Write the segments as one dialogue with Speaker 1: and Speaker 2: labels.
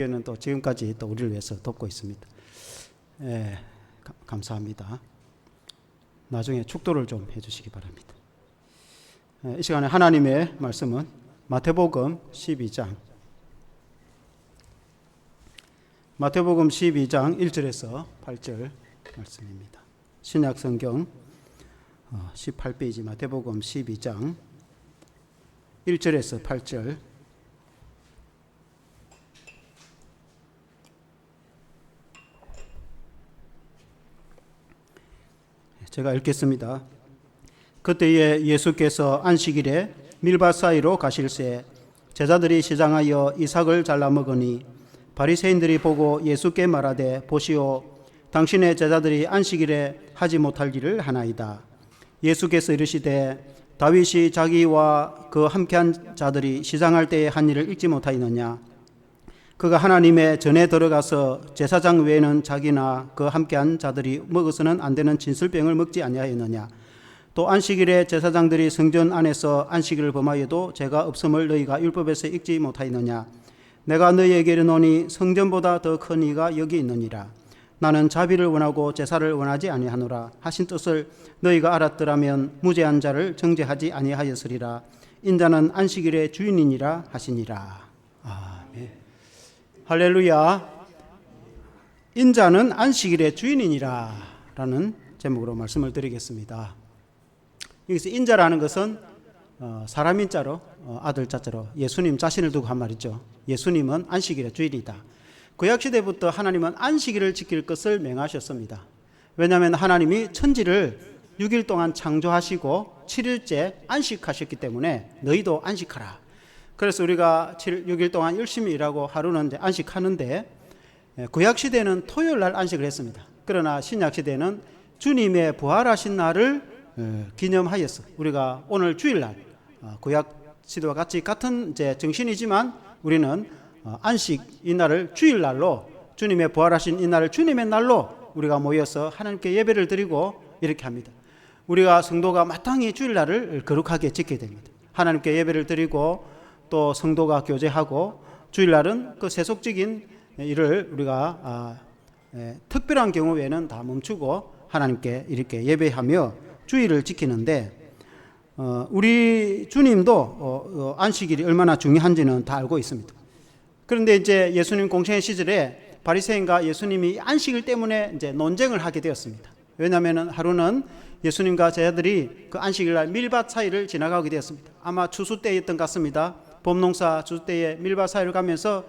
Speaker 1: 교회는 또 지금까지 또 우리를 위해서 돕고 있습니다. 감사합니다. 나중에 축도를 좀 해주시기 바랍니다. 이 시간에 하나님의 말씀은 마태복음 12장 1절에서 8절 말씀입니다. 신약성경 18페이지 마태복음 12장 1절에서 8절. 제가 읽겠습니다. 그때에 예수께서 안식일에 밀밭 사이로 가실새 제자들이 시장하여 이삭을 잘라 먹으니 바리새인들이 보고 예수께 말하되 보시오, 당신의 제자들이 안식일에 하지 못할 일을 하나이다. 예수께서 이르시되 다윗이 자기와 그 함께한 자들이 시장할 때에 한 일을 읽지 못하였느냐? 그가 하나님의 전에 들어가서 제사장 외에는 자기나 그 함께한 자들이 먹어서는 안 되는 진설병을 먹지 아니하였느냐? 또 안식일에 제사장들이 성전 안에서 안식일을 범하여도 죄가 없음을 너희가 율법에서 읽지 못하였느냐? 내가 너희에게 이르노니 성전보다 더 큰 이가 여기 있느니라. 나는 자비를 원하고 제사를 원하지 아니하노라 하신 뜻을 너희가 알았더라면 무죄한 자를 정죄하지 아니하였으리라. 인자는 안식일의 주인이니라 하시니라. 아멘. 할렐루야. 인자는 안식일의 주인이니라 라는 제목으로 말씀을 드리겠습니다. 여기서 인자라는 것은 사람 인자로 아들 자자로 예수님 자신을 두고 한 말이죠. 예수님은 안식일의 주인이다. 구약시대부터 하나님은 안식일을 지킬 것을 명하셨습니다. 왜냐하면 하나님이 천지를 6일 동안 창조하시고 7일째 안식하셨기 때문에 너희도 안식하라. 그래서 우리가 6일 동안 열심히 일하고 하루는 이제 안식하는데, 구약시대는 토요일 날 안식을 했습니다. 그러나 신약시대는 주님의 부활하신 날을 기념하여서 우리가 오늘 주일날 구약시대와 같은 이제 정신이지만 우리는 안식 이 날을 주일날로, 주님의 부활하신 이 날을 주님의 날로 우리가 모여서 하나님께 예배를 드리고 이렇게 합니다. 우리가 성도가 마땅히 주일날을 거룩하게 지켜야 됩니다. 하나님께 예배를 드리고 또 성도가 교제하고, 주일날은 그 세속적인 일을 우리가 특별한 경우 외에는 다 멈추고 하나님께 이렇게 예배하며 주일을 지키는데, 우리 주님도 안식일이 얼마나 중요한지는 다 알고 있습니다. 그런데 이제 예수님 공생의 시절에 바리새인과 예수님이 안식일 때문에 이제 논쟁을 하게 되었습니다. 왜냐하면 하루는 예수님과 제자들이 그 안식일 날 밀밭 사이를 지나가게 되었습니다. 아마 추수 때였던 것 같습니다. 봄농사 추수 때에 밀밭 사이를 가면서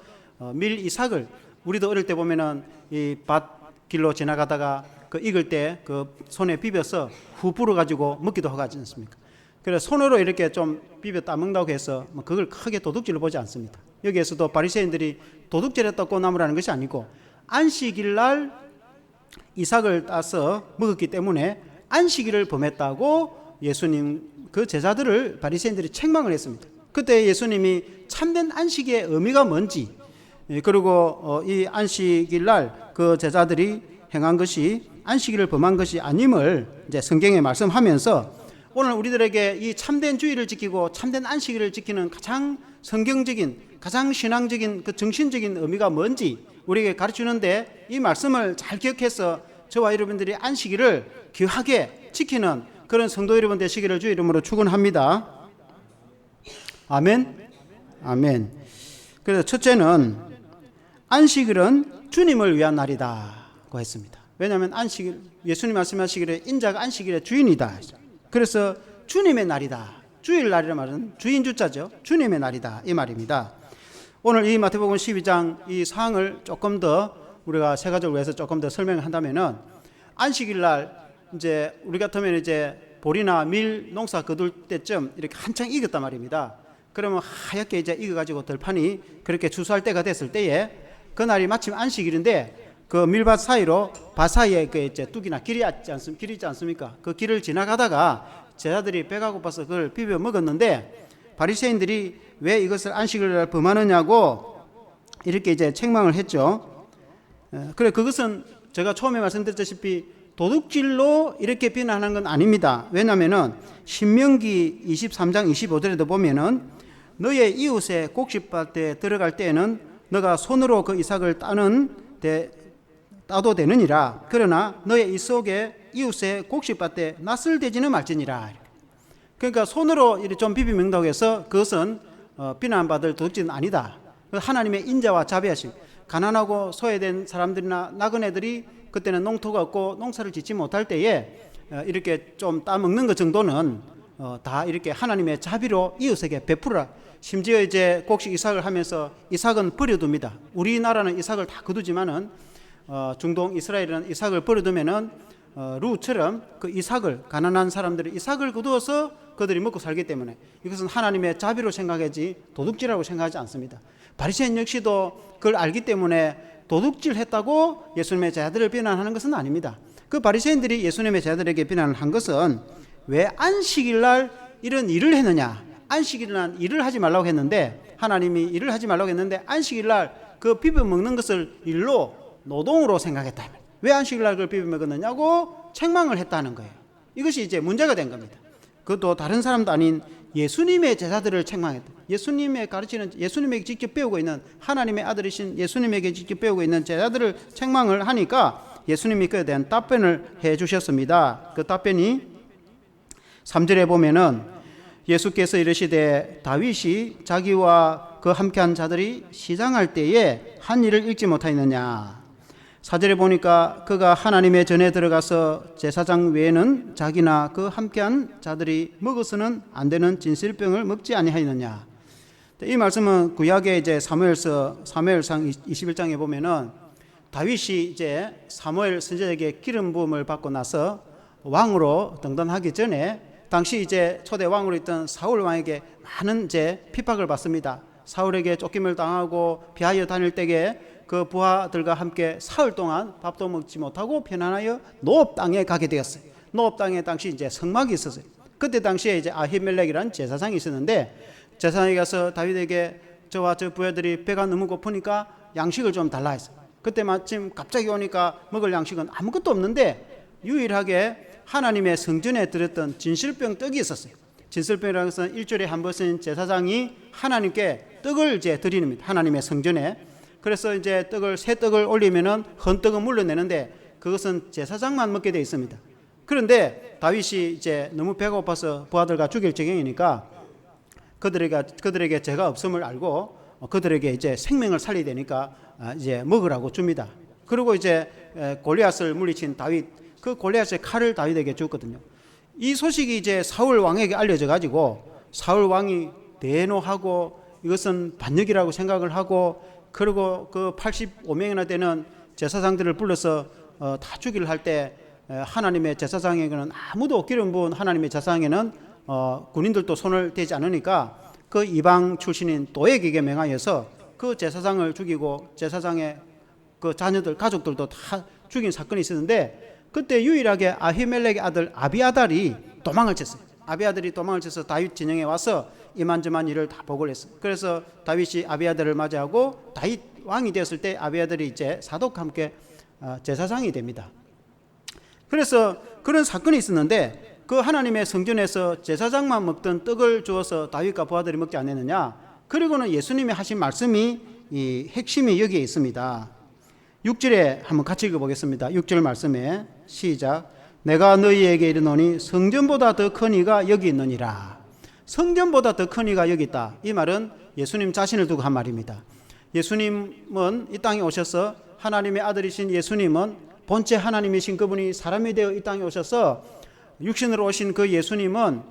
Speaker 1: 밀 이삭을, 우리도 어릴 때 보면은 이 밭길로 지나가다가 그 익을 때 그 손에 비벼서 후 불어가지고 먹기도 하지 않습니까? 그래서 손으로 이렇게 좀 비벼 따먹는다고 해서 그걸 크게 도둑질로 보지 않습니다. 여기에서도 바리새인들이 도둑질했다고 꼬나무라는 것이 아니고 안식일 날 이삭을 따서 먹었기 때문에 안식일을 범했다고 예수님 그 제자들을 바리새인들이 책망을 했습니다. 그때 예수님이 참된 안식의 의미가 뭔지, 그리고 이 안식일 날 그 제자들이 행한 것이 안식일을 범한 것이 아님을 이제 성경에 말씀하면서 오늘 우리들에게 이 참된 주일을 지키고 참된 안식일을 지키는 가장 성경적인, 가장 신앙적인 그 정신적인 의미가 뭔지 우리에게 가르치는데, 이 말씀을 잘 기억해서 저와 여러분들이 안식일을 귀하게 지키는 그런 성도 여러분 되시기를 주의 이름으로 축원합니다. 아멘. 아멘. 그래서 첫째는 안식일은 주님을 위한 날이다고 했습니다. 왜냐하면 안식일, 예수님 말씀하시기를 인자가 안식일의 주인이다. 그래서 주님의 날이다. 주일날이라는 말은 주인 주자죠. 주님의 날이다 이 말입니다. 오늘 이 마태복음 12장 이 사항을 조금 더 우리가 세 가지를 위해서 조금 더 설명을 한다면은, 안식일날 이제 우리 같으면 이제 보리나 밀 농사 거둘 때쯤 이렇게 한창 익었단 말입니다. 그러면 하얗게 이제 익어가지고 들판이 그렇게 추수할 때가 됐을 때에, 그날이 마침 안식일인데 그 밀밭 사이로 밭 사이에 그 이제 뚝이나 길이 있지 않습니까? 그 길을 지나가다가 제자들이 배가 고파서 그걸 비벼 먹었는데, 바리새인들이 왜 이것을 안식일을 범하느냐고 이렇게 이제 책망을 했죠. 그래, 그것은 제가 처음에 말씀드렸다시피 도둑질로 이렇게 비난하는 건 아닙니다. 왜냐하면은 신명기 23장 25절에도 보면은 너의 이웃의 곡식밭에 들어갈 때에는 너가 손으로 그 이삭을 따도 되느니라. 그러나 너의 이 속에 이웃의 곡식밭에 낯을 대지는 말지니라. 그러니까 손으로 이렇게 좀 비비 먹는다고 해서 그것은 비난받을 도둑질은 아니다. 하나님의 인자와 자비하심. 가난하고 소외된 사람들이나 나그네들이 그때는 농토가 없고 농사를 짓지 못할 때에 이렇게 좀 따먹는 것 정도는 다 이렇게 하나님의 자비로 이웃에게 베풀어라. 심지어 이제 곡식 이삭을 하면서 이삭은 버려둡니다. 우리나라는 이삭을 다 거두지만은 중동 이스라엘은 이삭을 버려두면은 루처럼 그 이삭을, 가난한 사람들이 이삭을 거두어서 그들이 먹고 살기 때문에 이것은 하나님의 자비로 생각하지 도둑질이라고 생각하지 않습니다. 바리새인 역시도 그걸 알기 때문에 도둑질했다고 예수님의 제자들을 비난하는 것은 아닙니다. 그 바리새인들이 예수님의 제자들에게 비난을 한 것은 왜 안식일 날 이런 일을 했느냐. 안식일 날 일을 하지 말라고 했는데, 하나님이 일을 하지 말라고 했는데 안식일 날 그 비벼 먹는 것을 일로, 노동으로 생각했다. 왜 안식일 날 그걸 비벼 먹었느냐고 책망을 했다는 거예요. 이것이 이제 문제가 된 겁니다. 그것도 다른 사람도 아닌 예수님의 제자들을 책망했다. 예수님의 가르치는, 예수님에게 직접 배우고 있는, 하나님의 아들이신 예수님에게 직접 배우고 있는 제자들을 책망을 하니까 예수님이 그에 대한 답변을 해 주셨습니다. 그 답변이 3절에 보면은 예수께서 이르시되 다윗이 자기와 그 함께한 자들이 시장할 때에 한 일을 읽지 못하였느냐. 4절에 보니까 그가 하나님의 전에 들어가서 제사장 외에는 자기나 그 함께한 자들이 먹어서는 안 되는 진실병을 먹지 아니하였느냐. 이 말씀은 구약의 이제 사무엘상 21장에 보면은 다윗이 이제 사무엘 선지자에게 기름 부음을 받고 나서 왕으로 등단하기 전에 당시 이제 초대 왕으로 있던 사울 왕에게 많은 이제 핍박을 받습니다. 사울에게 쫓김을 당하고 피하여 다닐 때에 그 부하들과 함께 사흘 동안 밥도 먹지 못하고 편안하여 노업 땅에 가게 되었어요. 노업 땅에 당시 이제 성막이 있었어요. 그때 당시에 이제 아히멜렉이라는 제사장이 있었는데, 제사장이 가서 다윗에게 저와 저 부하들이 배가 너무 고프니까 양식을 좀 달라 했어요. 그때 마침 갑자기 오니까 먹을 양식은 아무것도 없는데 유일하게 하나님의 성전에 들었던 진실병 떡이 있었어요. 진실병이라는 것은 일주일에 한 번씩 제사장이 하나님께 떡을 이제 드리는 겁니다. 하나님의 성전에. 그래서 이제 새 떡을 올리면은 헌 떡은 물려내는데 그것은 제사장만 먹게 되어 있습니다. 그런데 다윗이 이제 너무 배가 고파서 부하들과 죽일 지경이니까 그들에게 죄가 없음을 알고 그들에게 이제 생명을 살려야 되니까 이제 먹으라고 줍니다. 그리고 이제 골리앗을 물리친 다윗, 그 골리앗의 칼을 다윗에게 줬거든요. 이 소식이 이제 사울 왕에게 알려져 가지고 사울 왕이 대노하고 이것은 반역이라고 생각을 하고, 그리고 그 85명이나 되는 제사장들을 불러서 다 죽이려 할 때 하나님의 제사장에게는 아무도 기름 부은 하나님의 제사장에는 군인들도 손을 대지 않으니까 그 이방 출신인 도액에게 명하여서 그 제사장을 죽이고 제사장의 그 자녀들 가족들도 다 죽인 사건이 있었는데, 그때 유일하게 아히멜렉의 아들 아비아달이 도망을 쳤어요. 아비아달이 도망을 쳐서 다윗 진영에 와서 이만저만 일을 다 보고를 했어요. 그래서 다윗이 아비아달을 맞이하고 다윗 왕이 되었을 때 아비아달이 이제 사독과 함께 제사장이 됩니다. 그래서 그런 사건이 있었는데 그 하나님의 성전에서 제사장만 먹던 떡을 주어서 다윗과 부하들이 먹지 않았느냐. 그리고는 예수님이 하신 말씀이 이 핵심이 여기에 있습니다. 6절에 한번 같이 읽어보겠습니다. 6절 말씀에 시작. 내가 너희에게 이르노니 성전보다 더 큰 이가 여기 있느니라. 성전보다 더 큰 이가 여기 있다. 이 말은 예수님 자신을 두고 한 말입니다. 예수님은 이 땅에 오셔서, 하나님의 아들이신 예수님은 본체 하나님이신 그분이 사람이 되어 이 땅에 오셔서 육신으로 오신 그 예수님은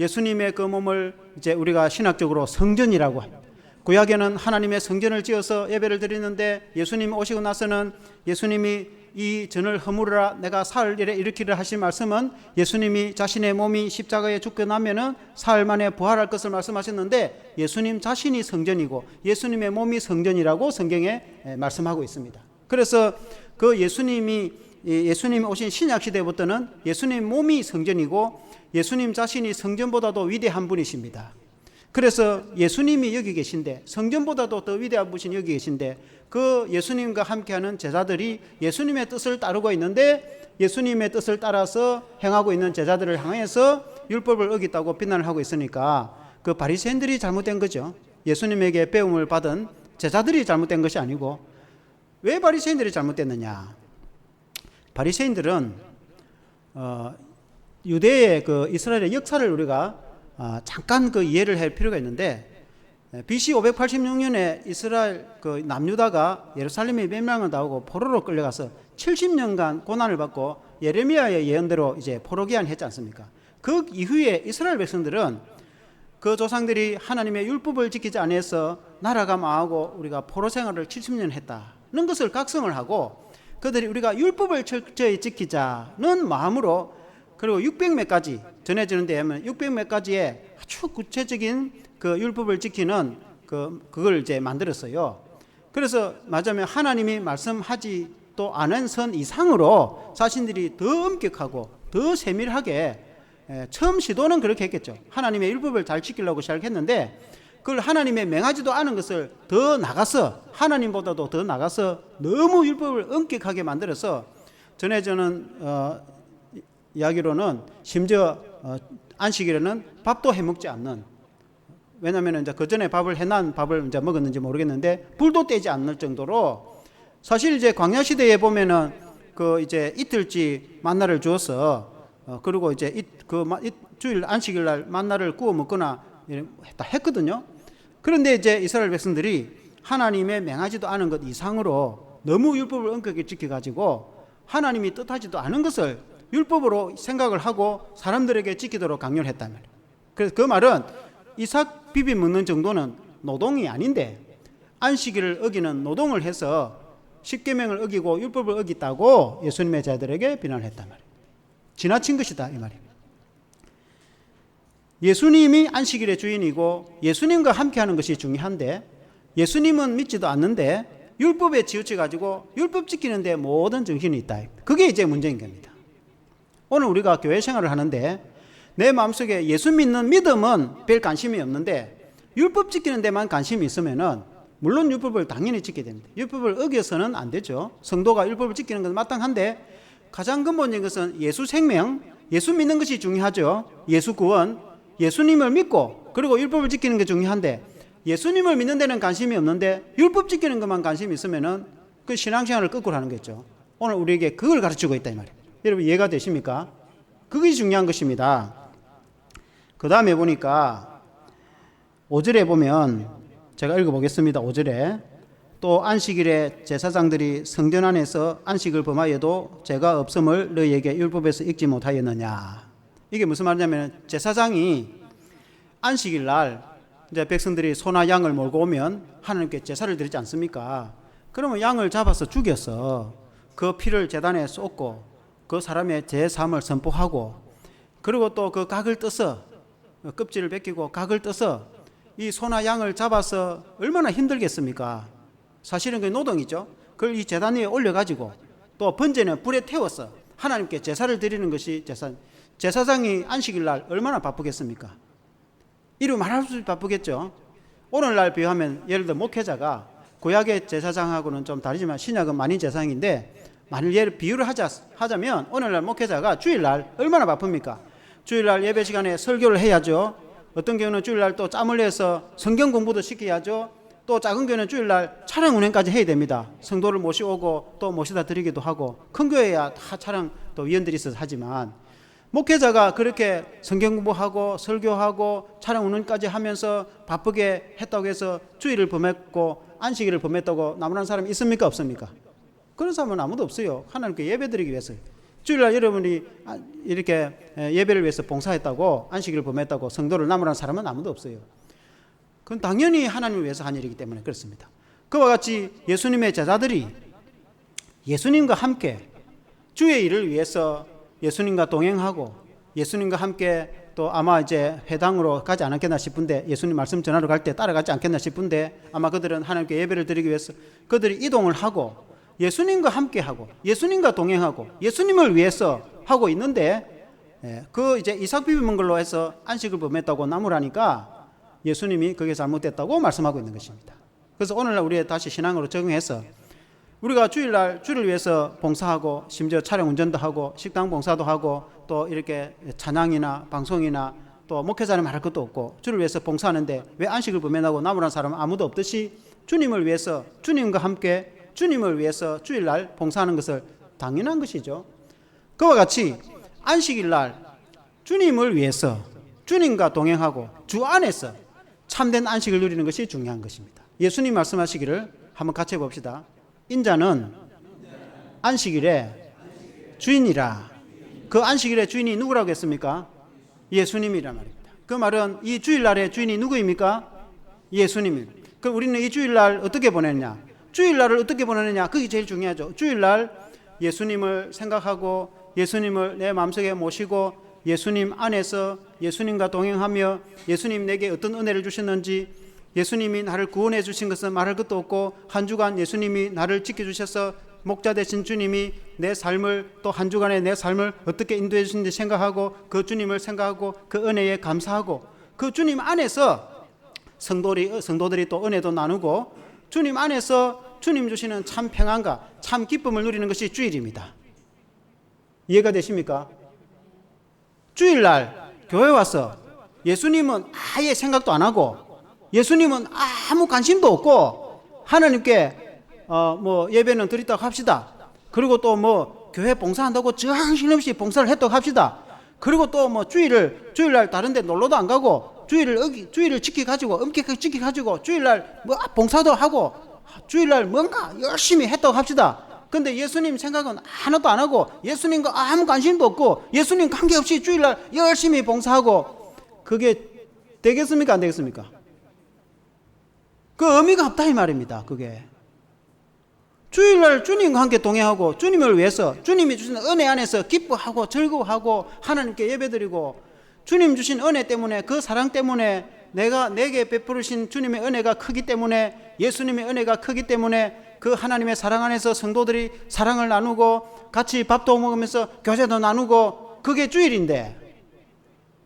Speaker 1: 예수님의 그 몸을 이제 우리가 신학적으로 성전이라고 합니다. 구약에는 하나님의 성전을 지어서 예배를 드리는데 예수님이 오시고 나서는 예수님이 이 전을 허물으라 내가 사흘 일에 일으키리라 하신 말씀은 예수님이 자신의 몸이 십자가에 죽고 나면은 사흘 만에 부활할 것을 말씀하셨는데 예수님 자신이 성전이고 예수님의 몸이 성전이라고 성경에 말씀하고 있습니다. 그래서 그 예수님이 오신 신약 시대부터는 예수님 몸이 성전이고 예수님 자신이 성전보다도 위대한 분이십니다. 그래서 예수님이 여기 계신데, 성전보다도 더 위대한 분이 여기 계신데, 그 예수님과 함께하는 제자들이 예수님의 뜻을 따르고 있는데 예수님의 뜻을 따라서 행하고 있는 제자들을 향해서 율법을 어겼다고 비난을 하고 있으니까 그 바리새인들이 잘못된 거죠. 예수님에게 배움을 받은 제자들이 잘못된 것이 아니고 왜 바리새인들이 잘못됐느냐? 바리새인들은 유대의 그 이스라엘의 역사를 우리가 잠깐 그 이해를 할 필요가 있는데, BC 586년에 이스라엘 그 남유다가 예루살렘에 멸망을 당하고 포로로 끌려가서 70년간 고난을 받고 예레미야의 예언대로 이제 포로 귀환했지 않습니까? 그 이후에 이스라엘 백성들은 그 조상들이 하나님의 율법을 지키지 않아서 나라가 망하고 우리가 포로 생활을 70년 했다는 것을 각성을 하고, 그들이 우리가 율법을 철저히 지키자는 마음으로, 그리고 600몇 가지 전해지는 데 하면 600몇 가지의 아주 구체적인 그 율법을 지키는 그걸 이제 만들었어요. 그래서 맞으면 하나님이 말씀하지도 않은 선 이상으로 자신들이 더 엄격하고 더 세밀하게, 처음 시도는 그렇게 했겠죠. 하나님의 율법을 잘 지키려고 시작했는데, 그걸 하나님의 명하지도 않은 것을 더 나가서, 하나님보다도 더 나가서 너무 율법을 엄격하게 만들어서, 전해지는 이야기로는 심지어 안식일에는 밥도 해먹지 않는, 왜냐하면 이제 그 전에 밥을 해난 밥을 이제 먹었는지 모르겠는데 불도 떼지 않을 정도로, 사실 이제 광야 시대에 보면은 그 이제 이틀치 만나를 주어서 그리고 이제 주일 안식일 날 만나를 구워 먹거나 다 했거든요. 그런데 이제 이스라엘 백성들이 하나님의 명하지도 않은 것 이상으로 너무 율법을 엄격히 지켜가지고 하나님이 뜻하지도 않은 것을 율법으로 생각을 하고 사람들에게 지키도록 강요를 했단 말이에요. 그래서 그 말은 이삭 비빔 먹는 정도는 노동이 아닌데, 안식일을 어기는 노동을 해서 십계명을 어기고 율법을 어겼다고 예수님의 제자들에게 비난했단 말이에요. 지나친 것이다 이 말입니다. 예수님이 안식일의 주인이고 예수님과 함께하는 것이 중요한데, 예수님은 믿지도 않는데 율법에 치우쳐 가지고 율법 지키는 데 모든 정신이 있다. 그게 이제 문제인 겁니다. 오늘 우리가 교회 생활을 하는데 내 마음속에 예수 믿는 믿음은 별 관심이 없는데 율법 지키는 데만 관심이 있으면은, 물론 율법을 당연히 지켜야 됩니다. 율법을 어겨서는 안 되죠. 성도가 율법을 지키는 것은 마땅한데, 가장 근본적인 것은 예수 생명, 예수 믿는 것이 중요하죠. 예수 구원, 예수님을 믿고 그리고 율법을 지키는 게 중요한데, 예수님을 믿는 데는 관심이 없는데 율법 지키는 것만 관심이 있으면은 그 신앙생활을 거꾸로 하는 거죠. 오늘 우리에게 그걸 가르치고 있다 이 말이에요. 여러분 이해가 되십니까? 그것이 중요한 것입니다. 그 다음에 보니까 5절에 보면, 제가 읽어보겠습니다. 5절에 또 안식일에 제사장들이 성전 안에서 안식을 범하여도 죄가 없음을 너희에게 율법에서 읽지 못하였느냐. 이게 무슨 말이냐면, 제사장이 안식일 날 이제 백성들이 소나 양을 몰고 오면 하나님께 제사를 드리지 않습니까? 그러면 양을 잡아서 죽여서 그 피를 제단에 쏟고 그 사람의 죄 사함을 선포하고, 그리고 또 그 각을 떠서, 껍질을 벗기고 각을 떠서 이 소나 양을 잡아서 얼마나 힘들겠습니까? 사실은 그 노동이죠. 그걸 이 제단 위에 올려가지고 또 번제는 불에 태워서 하나님께 제사를 드리는 것이 제사장이 안식일 날 얼마나 바쁘겠습니까? 이루 말할 수 없이 바쁘겠죠. 오늘날 비유하면, 예를 들어 목회자가, 구약의 제사장하고는 좀 다르지만 신약은 만인 제사장인데, 만일 예를 비유를 하자면 오늘날 목회자가 주일날 얼마나 바쁩니까? 주일날 예배 시간에 설교를 해야죠. 어떤 경우는 주일날 또 짬을 내서 성경 공부도 시켜야죠. 또 작은 교회는 주일날 차량 운행까지 해야 됩니다. 성도를 모시오고 또 모시다 드리기도 하고, 큰 교회야 다 차량 또 위원들이 있어서 하지만, 목회자가 그렇게 성경 공부하고 설교하고 차량 운행까지 하면서 바쁘게 했다고 해서 주일을 범했고 안식일을 범했다고 나무라는 사람이 있습니까? 없습니까? 그런 사람은 아무도 없어요. 하나님께 예배드리기 위해서. 주일날 여러분이 이렇게 예배를 위해서 봉사했다고, 안식일을 범했다고 성도를 나무라는 사람은 아무도 없어요. 그건 당연히 하나님을 위해서 한 일이기 때문에 그렇습니다. 그와 같이 예수님의 제자들이 예수님과 함께 주의 일을 위해서 예수님과 동행하고 예수님과 함께, 또 아마 이제 회당으로 가지 않았겠나 싶은데, 예수님 말씀 전하러 갈 때 따라가지 않겠나 싶은데, 아마 그들은 하나님께 예배를 드리기 위해서 그들이 이동을 하고 예수님과 함께하고 예수님과 동행하고 예수님을 위해서 하고 있는데, 그 이제 이삭 비빔 먹은 걸로 해서 안식을 범했다고 나무라니까 예수님이 그게 잘못됐다고 말씀하고 있는 것입니다. 그래서 오늘날 우리 다시 신앙으로 적용해서, 우리가 주일날 주를 위해서 봉사하고 심지어 차량 운전도 하고 식당 봉사도 하고 또 이렇게 찬양이나 방송이나 또 목회자는 말할 것도 없고 주를 위해서 봉사하는데, 왜 안식을 범해나고 나무라는 사람은 아무도 없듯이 주님을 위해서, 주님과 함께 주님을 위해서 주일날 봉사하는 것을 당연한 것이죠. 그와 같이 안식일날 주님을 위해서 주님과 동행하고 주 안에서 참된 안식을 누리는 것이 중요한 것입니다. 예수님 말씀하시기를 한번 같이 해봅시다. 인자는 안식일의 주인이라. 그 안식일의 주인이 누구라고 했습니까? 예수님이란 말입니다. 그 말은 이 주일날의 주인이 누구입니까? 예수님입니다. 그럼 우리는 이 주일날 어떻게 보내느냐? 주일날을 어떻게 보내느냐? 그게 제일 중요하죠. 주일날 예수님을 생각하고 예수님을 내 마음속에 모시고 예수님 안에서 예수님과 동행하며 예수님 내게 어떤 은혜를 주셨는지, 예수님이 나를 구원해 주신 것은 말할 것도 없고 한 주간 예수님이 나를 지켜주셔서 목자 되신 주님이 내 삶을, 또 한 주간의 내 삶을 어떻게 인도해 주신지 생각하고 그 주님을 생각하고 그 은혜에 감사하고 그 주님 안에서 성도들이 또 은혜도 나누고 주님 안에서 주님 주시는 참 평안과 참 기쁨을 누리는 것이 주일입니다. 이해가 되십니까? 주일날 교회 와서 예수님은 아예 생각도 안 하고 예수님은 아무 관심도 없고 하나님께 예배는 드렸다고 합시다. 그리고 또 교회 봉사한다고 정신없이 봉사를 했다고 합시다. 그리고 또 주일날 다른 데 놀러도 안 가고 주일을 지켜가지고 엄격하게 지켜가지고 주일날 봉사도 하고 주일날 뭔가 열심히 했다고 합시다. 근데 예수님 생각은 하나도 안 하고 예수님과 아무 관심도 없고 예수님 관계없이 주일날 열심히 봉사하고 그게 되겠습니까? 안 되겠습니까? 그 의미가 없다 이 말입니다. 그게 주일날 주님과 함께 동행하고 주님을 위해서 주님이 주신 은혜 안에서 기뻐하고 즐거워하고 하나님께 예배드리고 주님 주신 은혜 때문에 그 사랑 때문에 내게 베푸르신 주님의 은혜가 크기 때문에 예수님의 은혜가 크기 때문에 그 하나님의 사랑 안에서 성도들이 사랑을 나누고 같이 밥도 먹으면서 교제도 나누고 그게 주일인데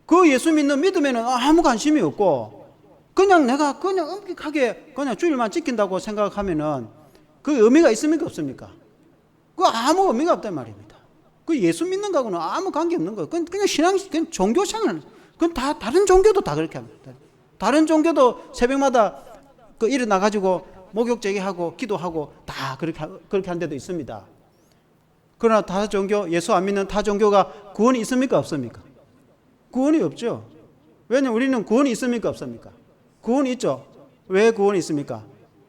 Speaker 1: 그 예수 믿는 믿음에는 아무 관심이 없고 내가 엄격하게 주일만 지킨다고 생각하면은 그 의미가 있습니까? 없습니까? 그 아무 의미가 없단 말입니다. 그 예수 믿는 거하고는 아무 관계 없는 거예요. 그냥 그냥 종교 생활. 그건 다른 종교도 다 그렇게 합니다. 다른 종교도 새벽마다 일어나가지고 목욕 제기하고 기도하고 다 그렇게 한 데도 있습니다. 그러나 다 종교, 예수 안 믿는 타 종교가 구원이 있습니까? 없습니까? 구원이 없죠. 왜냐하면 우리는 구원이 있습니까? 없습니까? 구원이 있죠. 왜 구원이 있습니까?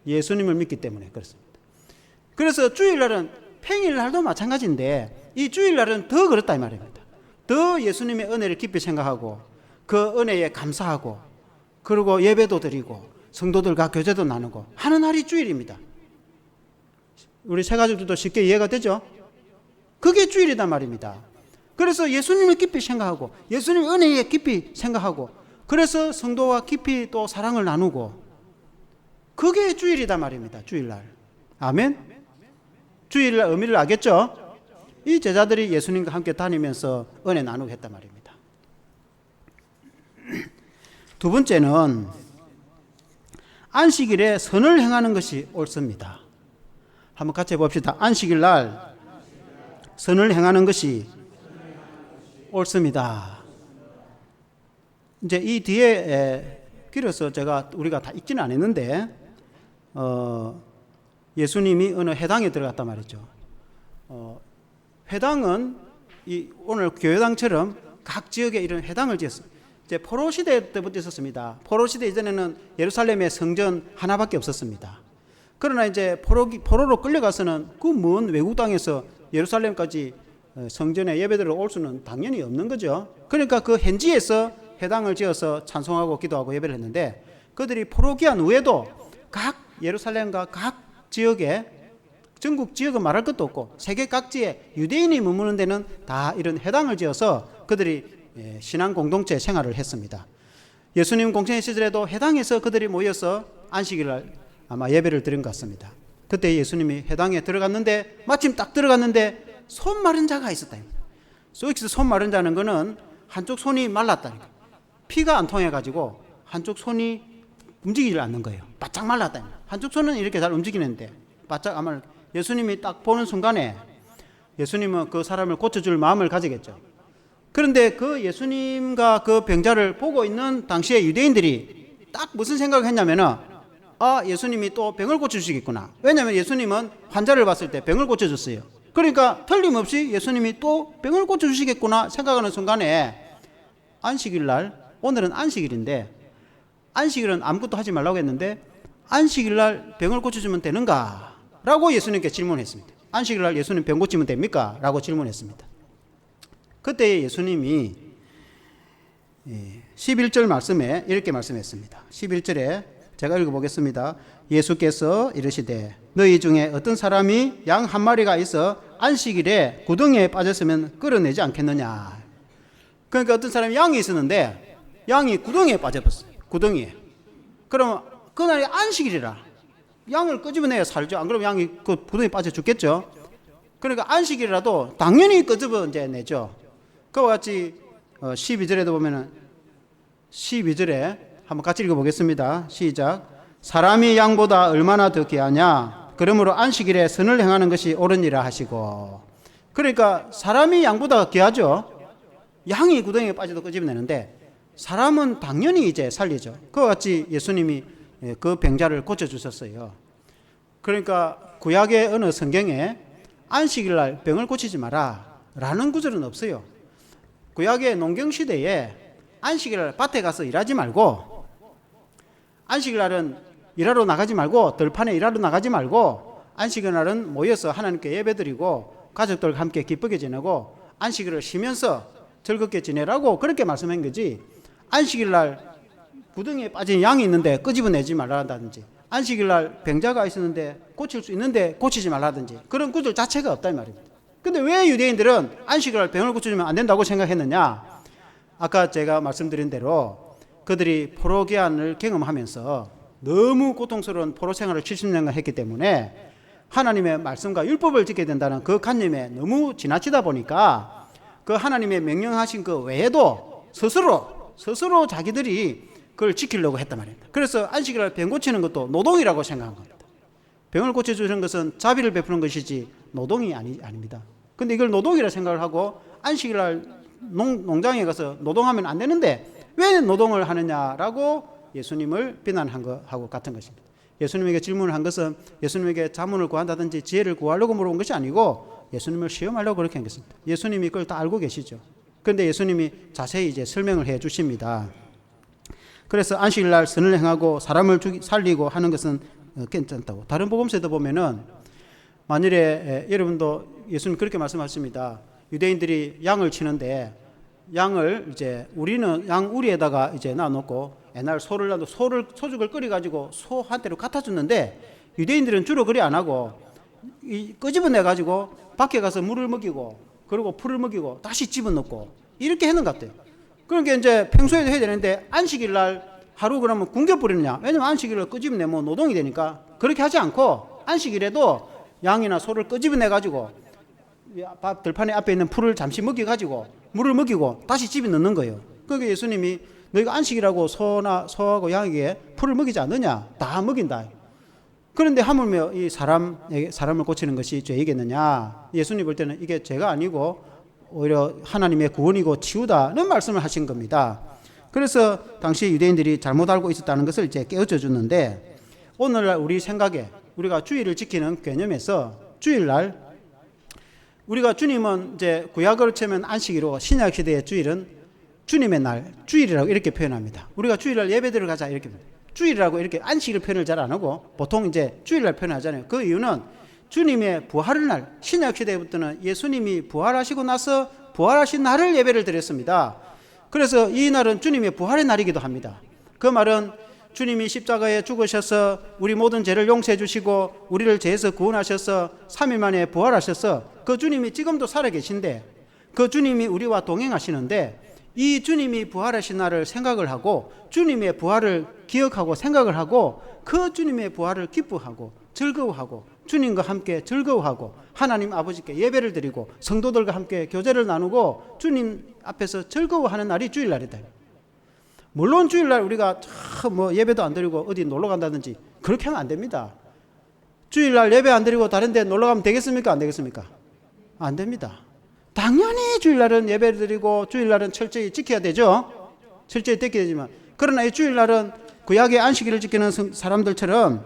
Speaker 1: 예수님을 믿기 때문에 그렇습니다. 그래서 주일날은 평일날도 마찬가지인데 이 주일날은 더 그렇다 이 말입니다. 더 예수님의 은혜를 깊이 생각하고 그 은혜에 감사하고 그리고 예배도 드리고 성도들과 교제도 나누고 하는 날이 주일입니다. 우리 새가족들도 쉽게 이해가 되죠? 그게 주일이단 말입니다. 그래서 예수님을 깊이 생각하고 예수님 은혜에 깊이 생각하고 그래서 성도와 깊이 또 사랑을 나누고 그게 주일이단 말입니다. 주일날. 아멘? 주일날 의미를 알겠죠? 이 제자들이 예수님과 함께 다니면서 은혜 나누고 했단 말입니다. 두 번째는 안식일에 선을 행하는 것이 옳습니다. 한번 같이 해봅시다. 안식일날 선을 행하는 것이 옳습니다. 이제 이 뒤에 길어서 우리가 다 읽지는 않았는데 예수님이 어느 회당에 들어갔단 말이죠. 회당은 오늘 교회당처럼 각 지역에 이런 회당을 지었어요. 이제 포로 시대 때부터 있었습니다. 포로 시대 이전에는 예루살렘에 성전 하나밖에 없었습니다. 그러나 이제 포로로 끌려가서는 그 먼 외국 땅에서 예루살렘까지 성전에 예배드리러 올 수는 당연히 없는 거죠. 그러니까 그 현지에서 회당을 지어서 찬송하고 기도하고 예배를 했는데 그들이 포로 귀환 후에도 각 예루살렘과 각 지역에 전국 지역은 말할 것도 없고 세계 각지에 유대인이 머무는 데는 다 이런 회당을 지어서 그들이 신앙 공동체 생활을 했습니다. 예수님 공생의 시절에도 회당에서 그들이 모여서 안식일날 아마 예배를 드린 것 같습니다. 그때 예수님이 회당에 들어갔는데 마침 딱 들어갔는데 손 마른 자가 있었다. 여기서 손 마른 자는 거는 한쪽 손이 말랐다니까. 피가 안 통해가지고 한쪽 손이 움직이지 않는 거예요. 바짝 말랐다. 한쪽 손은 이렇게 잘 움직이는데 바짝 아마 예수님이 딱 보는 순간에 예수님은 그 사람을 고쳐줄 마음을 가지겠죠. 그런데 그 예수님과 그 병자를 보고 있는 당시에 유대인들이 딱 무슨 생각을 했냐면은 아, 예수님이 또 병을 고쳐주시겠구나. 왜냐하면 예수님은 환자를 봤을 때 병을 고쳐줬어요. 그러니까 틀림없이 예수님이 또 병을 고쳐주시겠구나 생각하는 순간에 안식일 날, 오늘은 안식일인데 안식일은 아무것도 하지 말라고 했는데 안식일 날 병을 고쳐주면 되는가? 라고 예수님께 질문했습니다. 안식일 날 예수님 병 고치면 됩니까? 라고 질문했습니다. 그때 예수님이 11절 말씀에 이렇게 말씀했습니다. 11절에 제가 읽어보겠습니다. 예수께서 이르시되 너희 중에 어떤 사람이 양 한 마리가 있어 안식일에 구덩이에 빠졌으면 끌어내지 않겠느냐. 그러니까 어떤 사람이 양이 있었는데 양이 구덩이에 빠져버렸어요. 구덩이에. 그러면 그날이 안식일이라 양을 끄집어내야 살죠. 안 그러면 양이 그 구덩이에 빠져 죽겠죠. 그러니까 안식일이라도 당연히 끄집어내죠. 그와 같이 12절에도 보면은 12절에 한번 같이 읽어보겠습니다. 시작. 사람이 양보다 얼마나 더 귀하냐. 그러므로 안식일에 선을 행하는 것이 옳으니라 하시고. 그러니까 사람이 양보다 귀하죠. 양이 구덩이에 빠져도 끄집어내는데 사람은 당연히 이제 살리죠. 그와 같이 예수님이 그 병자를 고쳐주셨어요. 그러니까 구약의 어느 성경에 안식일 날 병을 고치지 마라 라는 구절은 없어요. 구약의 농경시대에 안식일 날 밭에 가서 일하지 말고, 안식일 날은 일하러 나가지 말고, 들판에 일하러 나가지 말고, 안식일 날은 모여서 하나님께 예배드리고 가족들과 함께 기쁘게 지내고 안식일을 쉬면서 즐겁게 지내라고 그렇게 말씀한 거지, 안식일 날 구덩이에 빠진 양이 있는데 끄집어내지 말라든지, 안식일 날 병자가 있었는데 고칠 수 있는데 고치지 말라든지 그런 구절 자체가 없다 이 말입니다. 근데 왜 유대인들은 안식일 날 병을 고쳐주면 안 된다고 생각했느냐? 아까 제가 말씀드린 대로 그들이 포로 기한을 경험하면서 너무 고통스러운 포로 생활을 70년간 했기 때문에 하나님의 말씀과 율법을 지켜야 된다는 그 관념에 너무 지나치다 보니까 그 하나님의 명령하신 그 외에도 스스로 자기들이 그걸 지키려고 했단 말입니다. 그래서 안식일 날 병 고치는 것도 노동이라고 생각한 겁니다. 병을 고쳐주는 것은 자비를 베푸는 것이지 노동이 아닙니다. 근데 이걸 노동이라 생각을 하고 안식일 날 농장에 가서 노동하면 안 되는데 왜 노동을 하느냐라고 예수님을 비난한 것하고 같은 것입니다. 예수님에게 질문을 한 것은 예수님에게 자문을 구한다든지 지혜를 구하려고 물어본 것이 아니고 예수님을 시험하려고 그렇게 한 것입니다. 예수님이 그걸 다 알고 계시죠. 그런데 예수님이 자세히 이제 설명을 해 주십니다. 그래서 안식일 날 선을 행하고 사람을 살리고 하는 것은 괜찮다고. 다른 복음서에도 보면은 만일에 여러분도 예수님 그렇게 말씀하십니다. 유대인들이 양을 치는데 양을 이제 우리는 양 우리에다가 이제 놔놓고 옛날 소를 놔도 소죽을 끓여가지고 소 한테로 갖다 줬는데 유대인들은 주로 그리 안 하고 끄집어내 가지고 밖에 가서 물을 먹이고 그리고 풀을 먹이고 다시 집어넣고 이렇게 하는 것 같아요. 그러니까 이제 평소에도 해야 되는데 안식일 날 하루 그러면 굶겨 버리느냐? 왜냐면 안식일을 끄집어내면 노동이 되니까 그렇게 하지 않고 안식일에도 양이나 소를 끄집어내 가지고 들판에 앞에 있는 풀을 잠시 먹여가지고 물을 먹이고 다시 집에 넣는 거예요. 그러니까 예수님이 너희가 안식이라고 소하고 양에게 풀을 먹이지 않느냐? 다 먹인다. 그런데 하물며 이 사람을 고치는 것이 죄이겠느냐? 예수님 볼 때는 이게 죄가 아니고 오히려 하나님의 구원이고 치유다는 말씀을 하신 겁니다. 그래서 당시 유대인들이 잘못 알고 있었다는 것을 이제 깨우쳐 주는데 오늘날 우리 생각에 우리가 주일을 지키는 개념에서 주일날 우리가 주님은 이제 구약으로 치면 안식일이고 신약 시대의 주일은 주님의 날, 주일이라고 이렇게 표현합니다. 우리가 주일날 예배드리러 가자 이렇게 주일이라고 이렇게 안식일 표현을 잘 안 하고 보통 이제 주일날 표현하잖아요. 그 이유는 주님의 부활의 날, 신약 시대부터는 예수님이 부활하시고 나서 부활하신 날을 예배를 드렸습니다. 그래서 이 날은 주님의 부활의 날이기도 합니다. 그 말은 주님이 십자가에 죽으셔서 우리 모든 죄를 용서해 주시고 우리를 죄에서 구원하셔서 3일 만에 부활하셔서 그 주님이 지금도 살아계신데 그 주님이 우리와 동행하시는데 이 주님이 부활하신 날을 생각을 하고 주님의 부활을 기억하고 생각을 하고 그 주님의 부활을 기뻐하고 즐거워하고 주님과 함께 즐거워하고 하나님 아버지께 예배를 드리고 성도들과 함께 교제를 나누고 주님 앞에서 즐거워하는 날이 주일날이다. 물론 주일날 우리가 뭐 예배도 안 드리고 어디 놀러 간다든지 그렇게 하면 안 됩니다. 주일날 예배 안 드리고 다른 데 놀러 가면 되겠습니까? 안 되겠습니까? 안 됩니다. 당연히 주일날은 예배 드리고 주일날은 철저히 지켜야 되죠. 철저히 지켜야 되지만 그러나 이 주일날은 구약의 안식일을 지키는 사람들처럼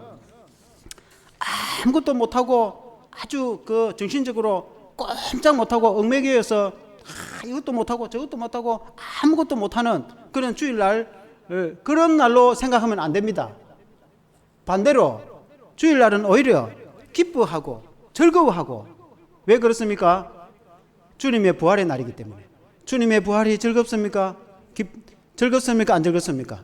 Speaker 1: 아무것도 못하고 아주 그 정신적으로 꼼짝 못하고 얽매여서 이것도 못하고 저것도 못하고 아무것도 못하는 그런 주일날, 그런 날로 생각하면 안 됩니다. 반대로 주일날은 오히려 기뻐하고 즐거워하고, 왜 그렇습니까? 주님의 부활의 날이기 때문에. 주님의 부활이 즐겁습니까? 즐겁습니까? 안 즐겁습니까?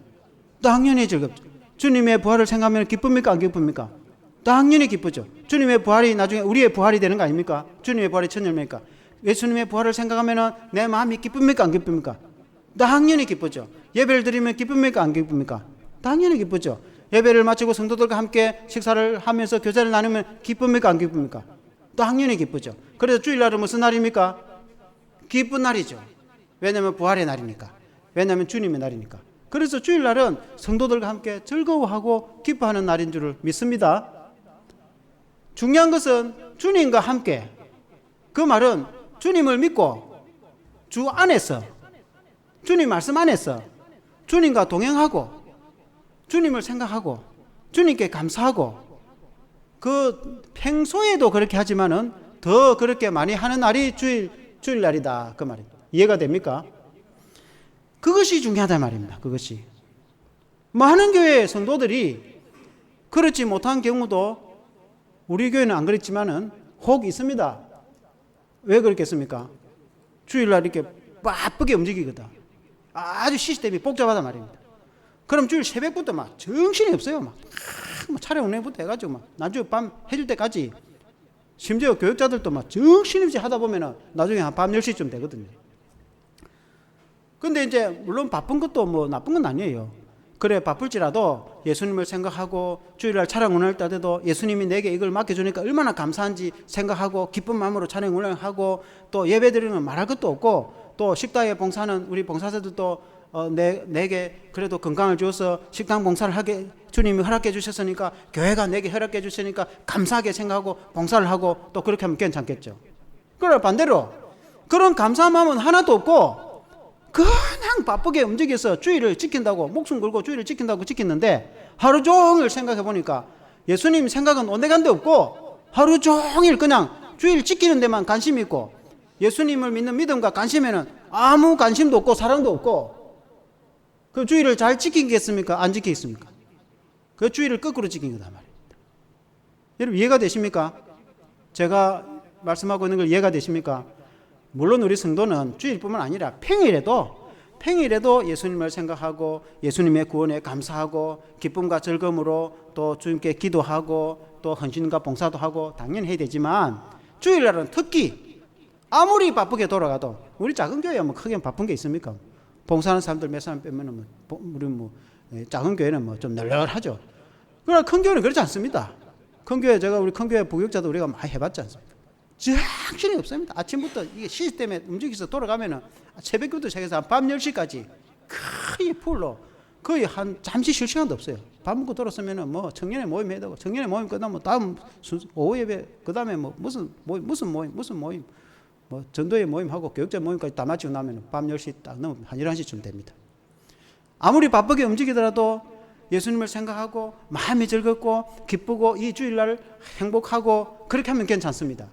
Speaker 1: 당연히 즐겁죠. 주님의 부활을 생각하면 기쁩니까? 안 기쁩니까? 당연히 기쁘죠. 주님의 부활이 나중에 우리의 부활이 되는 거 아닙니까? 주님의 부활이 첫 열매니까. 예수님의 부활을 생각하면 내 마음이 기쁩니까? 안 기쁩니까? 당연히 기쁘죠. 예배를 드리면 기쁩니까? 안 기쁩니까? 당연히 기쁘죠. 예배를 마치고 성도들과 함께 식사를 하면서 교제를 나누면 기쁩니까? 안 기쁩니까? 당연히 기쁘죠. 그래서 주일날은 무슨 날입니까? 기쁜 날이죠. 왜냐하면 부활의 날이니까. 왜냐하면 주님의 날이니까. 그래서 주일날은 성도들과 함께 즐거워하고 기뻐하는 날인 줄 믿습니다. 중요한 것은 주님과 함께, 그 말은 주님을 믿고 주 안에서, 주님 말씀 안에서 주님과 동행하고 주님을 생각하고 주님께 감사하고, 그 평소에도 그렇게 하지만은 더 그렇게 많이 하는 날이 주일날이다, 그 말입니다. 이해가 됩니까? 그것이 중요하단 말입니다. 그것이. 많은 교회 성도들이 그렇지 못한 경우도 우리 교회는 안 그랬지만은 혹 있습니다. 왜 그렇겠습니까? 주일날 이렇게 바쁘게 움직이거든. 아주 시스템이 복잡하단 말입니다. 그럼 주일 새벽부터 막 정신이 없어요. 막 차량 운행부터 해가지고 막 나중에 밤 해질 때까지, 심지어 교육자들도 막 정신없이 하다 보면은 나중에 한 밤 10시쯤 되거든요. 근데 이제 물론 바쁜 것도 뭐 나쁜 건 아니에요. 그래 바쁠지라도 예수님을 생각하고 주일날 차량 운행할 때도 예수님이 내게 이걸 맡겨주니까 얼마나 감사한지 생각하고 기쁜 마음으로 차량 운행하고, 또 예배 드리면 말할 것도 없고, 또 식당에 봉사하는 우리 봉사자들도 내게 그래도 건강을 주어서 식당 봉사를 하게 주님이 허락해 주셨으니까, 교회가 내게 허락해 주시니까 감사하게 생각하고 봉사를 하고, 또 그렇게 하면 괜찮겠죠. 그러나 반대로 그런 감사한 마음은 하나도 없고 그냥 바쁘게 움직여서 주일을 지킨다고, 목숨 걸고 주일을 지킨다고 지켰는데, 하루 종일 생각해 보니까 예수님 생각은 온데간데 없고 하루 종일 그냥 주일 지키는 데만 관심이 있고, 예수님을 믿는 믿음과 관심에는 아무 관심도 없고 사랑도 없고, 그 주일을 잘 지키겠습니까? 안 지키겠습니까? 그 주일을 거꾸로 지킨 거단 말입니다. 여러분 이해가 되십니까? 제가 말씀하고 있는 걸 이해가 되십니까? 물론 우리 성도는 주일뿐만 아니라 평일에도 예수님을 생각하고 예수님의 구원에 감사하고 기쁨과 즐거움으로 또 주님께 기도하고 또 헌신과 봉사도 하고 당연히 해야 되지만, 주일날은 특히 아무리 바쁘게 돌아가도, 우리 작은 교회야 뭐 크게 바쁜 게 있습니까? 봉사하는 사람들 몇 사람 빼면은 우리 작은 교회는 뭐 좀 널널하죠. 그러나 큰 교회는 그렇지 않습니다. 큰 교회, 제가 우리 큰 교회 부교육자도 우리가 많이 해봤지 않습니까? 정신이 없습니다. 아침부터 이게 시스템에 움직여서 돌아가면은 새벽부터 시작해서 밤 10시까지 거의 풀로, 거의 한 잠시 쉴 시간도 없어요. 밥 먹고 돌아서면은 뭐 청년회 모임 해야 되고, 청년회 모임 끝나면 다음 오후 예배, 그 다음에 뭐 무슨 모임, 뭐 전도회 모임하고 교육자 모임까지 다 마치고 나면 밤 10시 딱 넘으면 한 11시쯤 됩니다. 아무리 바쁘게 움직이더라도 예수님을 생각하고 마음이 즐겁고 기쁘고 이 주일날 행복하고 그렇게 하면 괜찮습니다.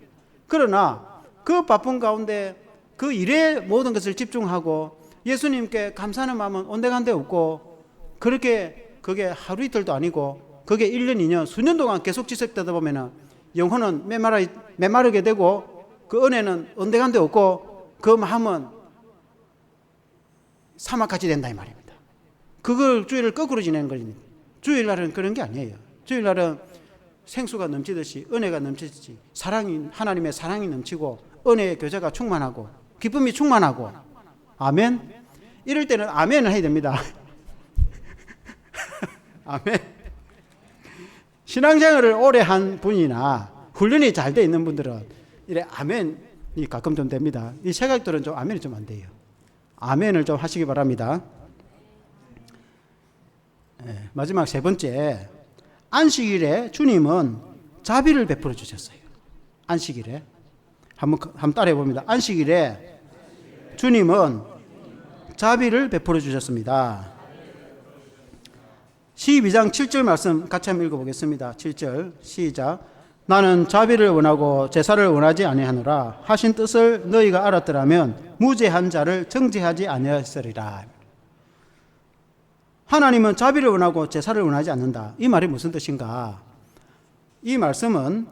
Speaker 1: 그러나 그 바쁜 가운데 그 일에 모든 것을 집중하고 예수님께 감사하는 마음은 온데간데 없고, 그렇게 그게 하루 이틀도 아니고 그게 1년, 2년, 수년 동안 계속 지속되다 보면은 영혼은 메마르게 되고 그 은혜는 온데간데 없고 그 마음은 사막같이 된다 이 말입니다. 그걸 주일을 거꾸로 지내는 거니까. 주일날은 그런 게 아니에요. 주일날은 생수가 넘치듯이, 은혜가 넘치듯이, 하나님의 사랑이 넘치고 은혜의 교제가 충만하고 기쁨이 충만하고. 아멘. 이럴 때는 아멘을 해야 됩니다. 아멘. 신앙생활을 오래 한 분이나 훈련이 잘 돼 있는 분들은 이래 아멘이 가끔 좀 됩니다. 이 세각들은 좀 아멘이 좀 안 돼요. 아멘을 좀 하시기 바랍니다. 네, 마지막 세 번째, 안식일에 주님은 자비를 베풀어 주셨어요. 안식일에 한번 따라해 봅니다. 안식일에 주님은 자비를 베풀어 주셨습니다. 12장 7절 말씀 같이 한번 읽어보겠습니다. 7절 시작. 나는 자비를 원하고 제사를 원하지 아니하노라. 하신 뜻을 너희가 알았더라면 무죄한 자를 정죄하지 아니하였으리라. 하나님은 자비를 원하고 제사를 원하지 않는다. 이 말이 무슨 뜻인가? 이 말씀은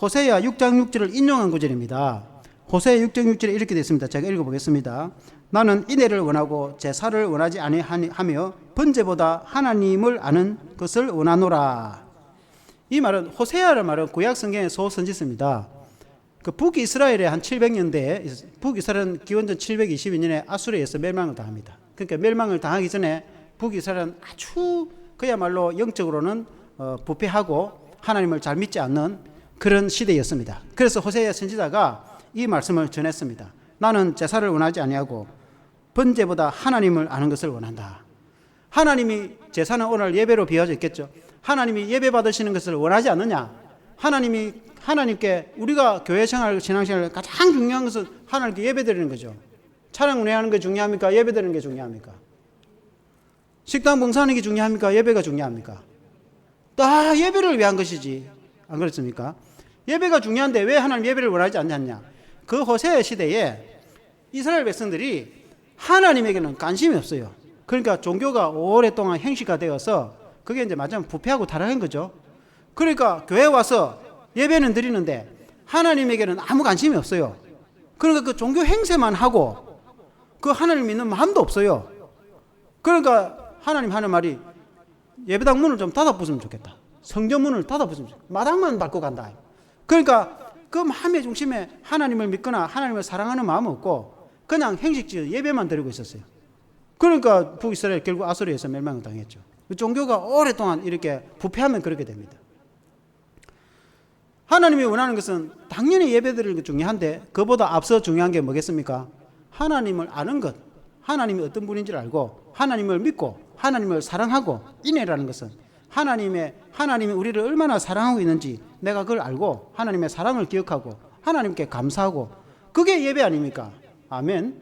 Speaker 1: 호세아 6장 6절을 인용한 구절입니다. 호세아 6장 6절에 이렇게 되어 있습니다. 제가 읽어보겠습니다. 나는 인애를 원하고 제사를 원하지 아니하며 번제보다 하나님을 아는 것을 원하노라. 이 말은, 호세아라는 말은 구약 성경의 소선지서입니다. 그 북이스라엘의 한 700년대에, 북이스라엘은 기원전 722년에 아수르에서 멸망을 당합니다. 그러니까 멸망을 당하기 전에 북이스라엘은 아주 그야말로 영적으로는 부패하고 하나님을 잘 믿지 않는 그런 시대였습니다. 그래서 호세아 선지자가 이 말씀을 전했습니다. 나는 제사를 원하지 아니하고 번제보다 하나님을 아는 것을 원한다. 하나님이, 제사는 오늘 예배로 비워져 있겠죠. 하나님이 예배 받으시는 것을 원하지 않느냐? 하나님께, 우리가 교회 생활, 신앙생활 가장 중요한 것은 하나님께 예배 드리는 거죠. 찬양 운행하는 게 중요합니까? 예배 드리는 게 중요합니까? 식당 봉사하는 게 중요합니까? 예배가 중요합니까? 다 예배를 위한 것이지. 안 그렇습니까? 예배가 중요한데 왜 하나님 예배를 원하지 않냐? 그 호세아 시대에 이스라엘 백성들이 하나님에게는 관심이 없어요. 그러니까 종교가 오랫동안 형식화 되어서 그게 이제 마지막 부패하고 타락한 거죠. 그러니까 교회 와서 예배는 드리는데 하나님에게는 아무 관심이 없어요. 그러니까 그 종교 행세만 하고 그 하나님 믿는 마음도 없어요. 그러니까 하나님 하는 말이 예배당 문을 좀 닫아부으면 좋겠다. 성전 문을 닫아부으면 좋겠다. 마당만 밟고 간다. 그러니까 그 마음의 중심에 하나님을 믿거나 하나님을 사랑하는 마음은 없고 그냥 형식적인 예배만 드리고 있었어요. 그러니까 북이스라엘 결국 아수르에서 멸망을 당했죠. 종교가 오랫동안 이렇게 부패하면 그렇게 됩니다. 하나님이 원하는 것은 당연히 예배드리는 게 중요한데 그보다 앞서 중요한 게 뭐겠습니까? 하나님을 아는 것, 하나님이 어떤 분인지를 알고 하나님을 믿고 하나님을 사랑하고, 인애라는 것은 하나님이 우리를 얼마나 사랑하고 있는지 내가 그걸 알고 하나님의 사랑을 기억하고 하나님께 감사하고, 그게 예배 아닙니까? 아멘.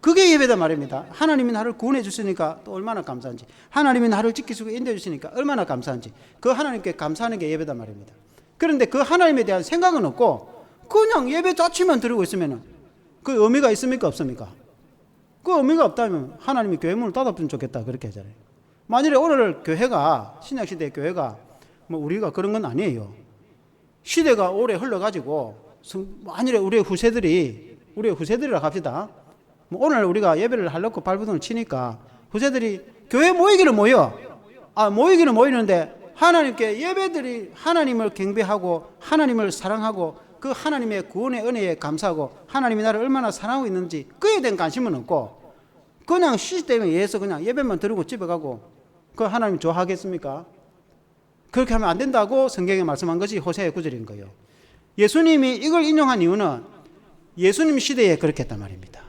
Speaker 1: 그게 예배다 말입니다. 하나님이 나를 구원해 주시니까 또 얼마나 감사한지, 하나님이 나를 지키시고 인도해 주시니까 얼마나 감사한지, 그 하나님께 감사하는 게 예배다 말입니다. 그런데 그 하나님에 대한 생각은 없고 그냥 예배 자체만 드리고 있으면 그 의미가 있습니까? 없습니까? 그 의미가 없다면 하나님이 교회 문을 닫아주면 좋겠다 그렇게 하잖아요. 만일에 오늘 교회가, 신약시대의 교회가 뭐 우리가 그런 건 아니에요. 시대가 오래 흘러가지고 만일에 우리의 후세들이라고 합시다. 뭐 오늘 우리가 예배를 하려고 발버둥을 치니까 후세들이 교회 모이기는 모여. 모이기는 모이는데 하나님께 예배들이 하나님을 경배하고 하나님을 사랑하고 그 하나님의 구원의 은혜에 감사하고 하나님이 나를 얼마나 사랑하고 있는지 그에 대한 관심은 없고 그냥 시스템에 의해서 그냥 예배만 드리고 집에 가고, 그 하나님 좋아하겠습니까? 그렇게 하면 안 된다고 성경에 말씀한 것이 호세아 9절인 거예요. 예수님이 이걸 인용한 이유는 예수님 시대에 그렇게 했단 말입니다.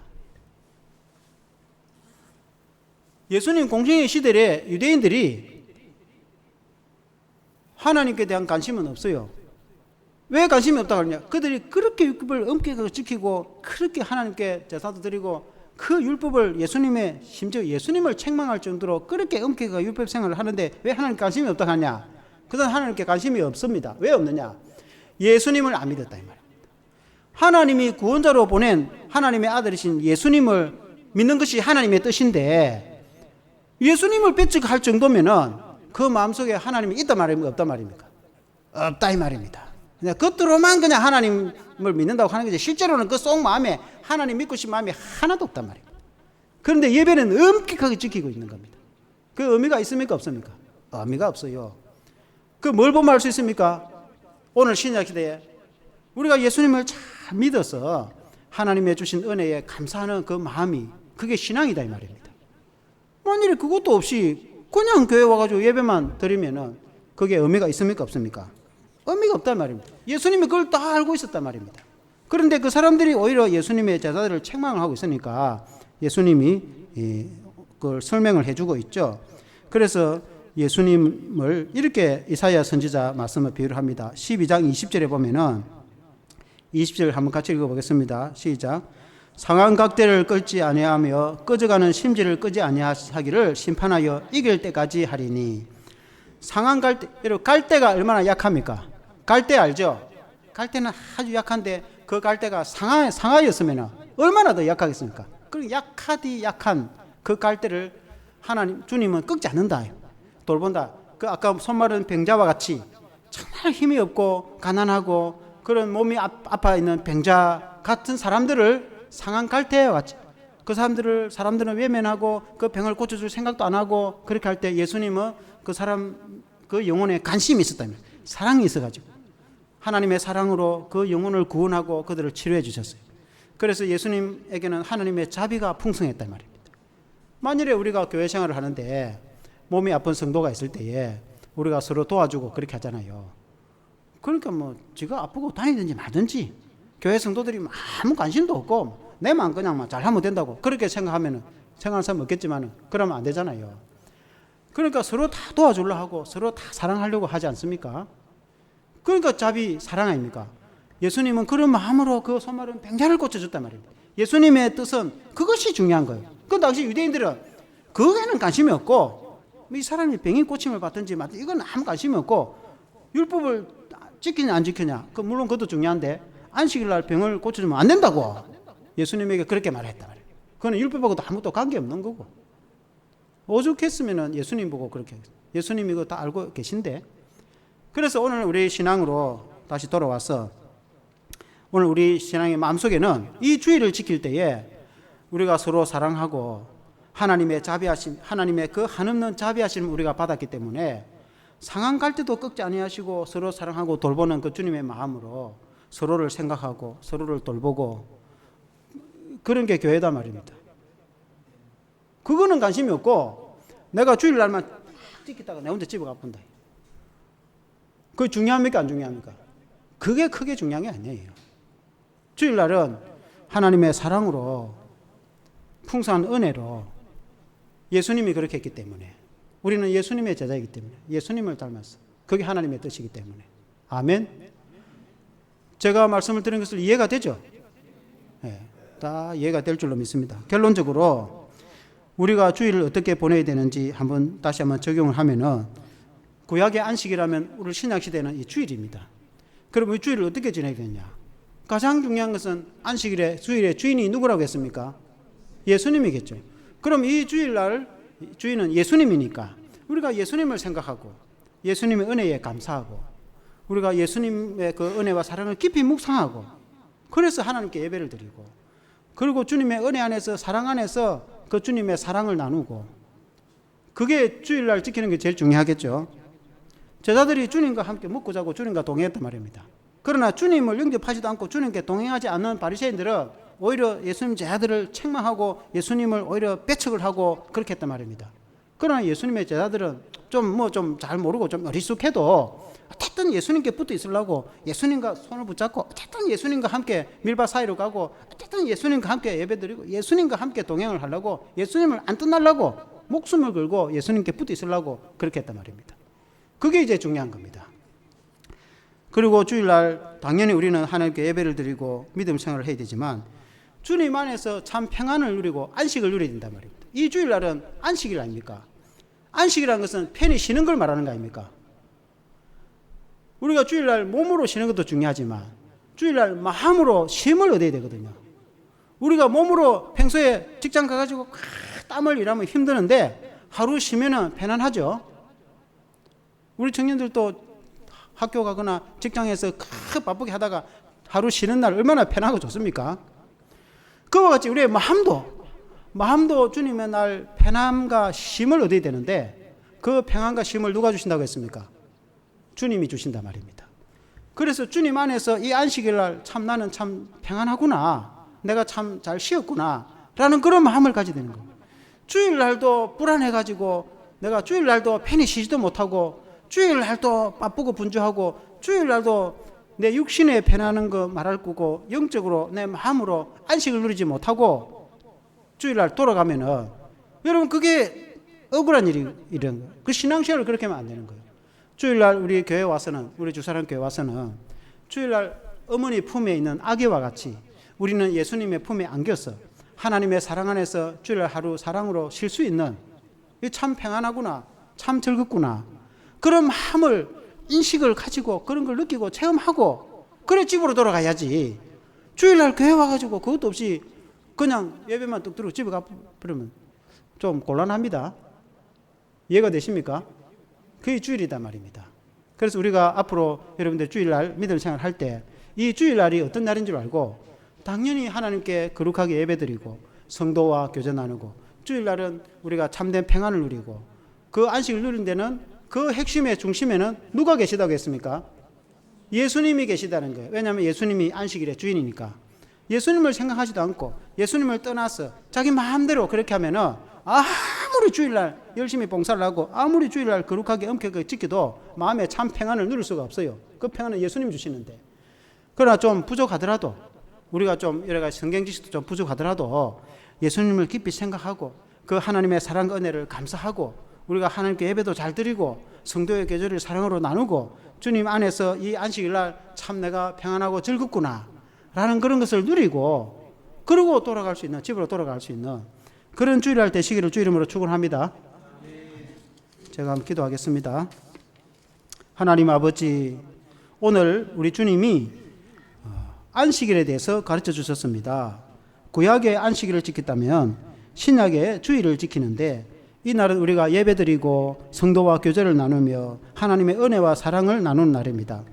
Speaker 1: 예수님 공생의 시대에 유대인들이 하나님께 대한 관심은 없어요. 왜 관심이 없다고 하냐? 그들이 그렇게 율법을 엄격하게 지키고 그렇게 하나님께 제사도 드리고 그 율법을 심지어 예수님을 책망할 정도로 그렇게 엄격하게 율법 생활을 하는데 왜 하나님께 관심이 없다고 하냐? 그들은 하나님께 관심이 없습니다. 왜 없느냐? 예수님을 안 믿었다 이 말입니다. 하나님이 구원자로 보낸 하나님의 아들이신 예수님을 믿는 것이 하나님의 뜻인데 예수님을 배척할 정도면은 그 마음속에 하나님이 있단 말입니까? 없단 말입니까? 없다 이 말입니다. 그냥 겉으로만 그냥 하나님을 믿는다고 하는 거지 실제로는 그 속 마음에 하나님 믿고 싶은 마음이 하나도 없단 말입니다. 그런데 예배는 엄격하게 지키고 있는 겁니다. 그 의미가 있습니까? 없습니까? 의미가 없어요. 그 뭘 보면 알 수 있습니까? 오늘 신약시대에 우리가 예수님을 잘 믿어서 하나님의 주신 은혜에 감사하는 그 마음이 그게 신앙이다 이 말입니다. 만일에 그것도 없이 그냥 교회 와가지고 예배만 드리면은 그게 의미가 있습니까? 없습니까? 의미가 없단 말입니다. 예수님이 그걸 다 알고 있었단 말입니다. 그런데 그 사람들이 오히려 예수님의 제자들을 책망을 하고 있으니까 예수님이 그걸 설명을 해주고 있죠. 그래서 예수님을 이렇게 이사야 선지자 말씀을 비유를 합니다. 12장 20절에 보면은 20절 한번 같이 읽어보겠습니다. 시작. 상한 각대를 끌지 아니하며 꺼져가는 심지를 끄지 아니하기를 심판하여 이길 때까지 하리니 상한 갈대, 여러분 갈대가 얼마나 약합니까? 갈대 알죠? 갈대는 아주 약한데 그 갈대가 상하였으면 얼마나 더 약하겠습니까? 그 약하디 약한 그 갈대를 하나님 주님은 꺾지 않는다. 돌본다. 그 아까 손 마른 병자와 같이 정말 힘이 없고 가난하고 그런 몸이 아파 있는 병자 같은 사람들을 상한 갈대와 같이 그 사람들은 외면하고 그 병을 고쳐줄 생각도 안 하고 그렇게 할 때 예수님은 그 사람 그 영혼에 관심이 있었다면 사랑이 있어가지고 하나님의 사랑으로 그 영혼을 구원하고 그들을 치료해 주셨어요. 그래서 예수님에게는 하나님의 자비가 풍성했단 말입니다. 만일에 우리가 교회 생활을 하는데 몸이 아픈 성도가 있을 때에 우리가 서로 도와주고 그렇게 하잖아요. 그러니까 뭐 지가 아프고 다니든지 말든지 교회 성도들이 아무 관심도 없고 내만 그냥 잘하면 된다고 그렇게 생각하면 생각하는 사람 없겠지만 그러면 안 되잖아요. 그러니까 서로 다 도와주려고 하고 서로 다 사랑하려고 하지 않습니까? 그러니까 자비 사랑 아닙니까? 예수님은 그런 마음으로 그 손마른 병자를 고쳐줬단 말입니다. 예수님의 뜻은 그것이 중요한 거예요. 그 당시 유대인들은 그거에는 관심이 없고 이 사람이 병이 고침을 받든지 이건 아무 관심이 없고 율법을 지키냐 안 지키냐 물론 그것도 중요한데 안식일 날 병을 고쳐주면 안 된다고 예수님에게 그렇게 말했단 말이에요. 그건 율법하고도 아무것도 관계없는 거고 오죽했으면 예수님 보고 그렇게 예수님이 그거 다 알고 계신데 그래서 오늘 우리 신앙으로 다시 돌아와서 오늘 우리 신앙의 마음속에는 이 주의를 지킬 때에 우리가 서로 사랑하고 하나님의 자비하심, 하나님의 그 한없는 자비하심을 우리가 받았기 때문에 상한 갈대도 꺾지 아니하시고 서로 사랑하고 돌보는 그 주님의 마음으로 서로를 생각하고 서로를 돌보고 그런 게 교회다 말입니다. 그거는 관심이 없고 내가 주일날만 찍겠다가 내 혼자 집에 가본다. 그게 중요합니까 안 중요합니까? 그게 크게 중요한 게 아니에요. 주일날은 하나님의 사랑으로 풍성한 은혜로 예수님이 그렇게 했기 때문에 우리는 예수님의 제자이기 때문에 예수님을 닮았어. 그게 하나님의 뜻이기 때문에 아멘. 제가 말씀을 드린 것을 이해가 되죠? 네, 다 이해가 될 줄로 믿습니다. 결론적으로 우리가 주일을 어떻게 보내야 되는지 다시 한번 적용을 하면은 구약의 안식이라면 우리 신약시대는 이 주일입니다. 그럼 이 주일을 어떻게 지내야 되느냐? 가장 중요한 것은 안식일의 주일의 주인이 누구라고 했습니까? 예수님이겠죠. 그럼 이 주일날 주인은 예수님이니까 우리가 예수님을 생각하고 예수님의 은혜에 감사하고 우리가 예수님의 그 은혜와 사랑을 깊이 묵상하고 그래서 하나님께 예배를 드리고 그리고 주님의 은혜 안에서 사랑 안에서 그 주님의 사랑을 나누고 그게 주일날 지키는 게 제일 중요하겠죠. 제자들이 주님과 함께 먹고 자고 주님과 동행했단 말입니다. 그러나 주님을 영접하지도 않고 주님께 동행하지 않는 바리새인들은 오히려 예수님 제자들을 책망하고 예수님을 오히려 배척을 하고 그렇게 했단 말입니다. 그러나 예수님의 제자들은 좀 잘 모르고 좀 어리숙해도 어쨌든 예수님께 붙어 있으려고 예수님과 손을 붙잡고 어쨌든 예수님과 함께 밀밭 사이로 가고 어쨌든 예수님과 함께 예배드리고 예수님과 함께 동행을 하려고 예수님을 안 떠나려고 목숨을 걸고 예수님께 붙어 있으려고 그렇게 했단 말입니다. 그게 이제 중요한 겁니다. 그리고 주일날 당연히 우리는 하나님께 예배를 드리고 믿음 생활을 해야 되지만 주님 안에서 참 평안을 누리고 안식을 누려야 된단 말입니다. 이 주일날은 안식일 아닙니까? 안식이라는 것은 편히 쉬는 걸 말하는 거 아닙니까? 우리가 주일날 몸으로 쉬는 것도 중요하지만 주일날 마음으로 쉼을 얻어야 되거든요. 우리가 몸으로 평소에 직장 가가지고 땀을 일하면 힘드는데 하루 쉬면은 편안하죠. 우리 청년들도 학교 가거나 직장에서 바쁘게 하다가 하루 쉬는 날 얼마나 편하고 좋습니까? 그와 같이 우리의 마음도 주님의 날 편함과 쉼을 얻어야 되는데 그 평안과 쉼을 누가 주신다고 했습니까? 주님이 주신단 말입니다. 그래서 주님 안에서 이 안식일 날 참 나는 참 평안하구나, 내가 참 잘 쉬었구나 라는 그런 마음을 가지게 되는 거예요. 주일날도 불안해가지고 내가 주일날도 편히 쉬지도 못하고 주일날도 바쁘고 분주하고 주일날도 내 육신에 편하는 거 말할 거고 영적으로 내 마음으로 안식을 누리지 못하고 주일날 돌아가면은 여러분 그게 억울한 이런 거예요. 그 신앙생활을 그렇게 하면 안 되는 거예요. 주일날 우리 교회 와서는 우리 주사람 교회 와서는 주일날 어머니 품에 있는 아기와 같이 우리는 예수님의 품에 안겨서 하나님의 사랑 안에서 주일날 하루 사랑으로 쉴 수 있는 참 평안하구나, 참 즐겁구나 그런 마음을, 인식을 가지고 그런 걸 느끼고 체험하고 그래 집으로 돌아가야지. 주일날 교회 와가지고 그것도 없이 그냥 예배만 뚝 들고 집에 가버리면 좀 곤란합니다. 이해가 되십니까? 그게 주일이다 말입니다. 그래서 우리가 앞으로 여러분들 주일날 믿음 생활할 때 이 주일날이 어떤 날인 줄 알고 당연히 하나님께 거룩하게 예배드리고 성도와 교제 나누고, 주일날은 우리가 참된 평안을 누리고, 그 안식을 누리는 데는 그 핵심의 중심에는 누가 계시다고 했습니까? 예수님이 계시다는 거예요. 왜냐하면 예수님이 안식일의 주인이니까. 예수님을 생각하지도 않고 예수님을 떠나서 자기 마음대로 그렇게 하면은 아무리 주일날 열심히 봉사를 하고 아무리 주일날 거룩하게 엄격하게 지켜도 마음에 참 평안을 누릴 수가 없어요. 그 평안은 예수님 주시는데. 그러나 좀 부족하더라도, 우리가 좀 여러 가지 성경 지식도 좀 부족하더라도 예수님을 깊이 생각하고 그 하나님의 사랑과 은혜를 감사하고 우리가 하나님께 예배도 잘 드리고 성도의 교제를 사랑으로 나누고 주님 안에서 이 안식일날 참 내가 평안하고 즐겁구나 라는 그런 것을 누리고, 그러고 돌아갈 수 있는, 집으로 돌아갈 수 있는 그런 주일날 되시기를 주 이름으로 축원합니다. 제가 한번 기도하겠습니다. 하나님 아버지, 오늘 우리 주님이 안식일에 대해서 가르쳐 주셨습니다. 구약의 안식일을 지켰다면 신약의 주일을 지키는데, 이 날은 우리가 예배드리고 성도와 교제를 나누며 하나님의 은혜와 사랑을 나누는 날입니다.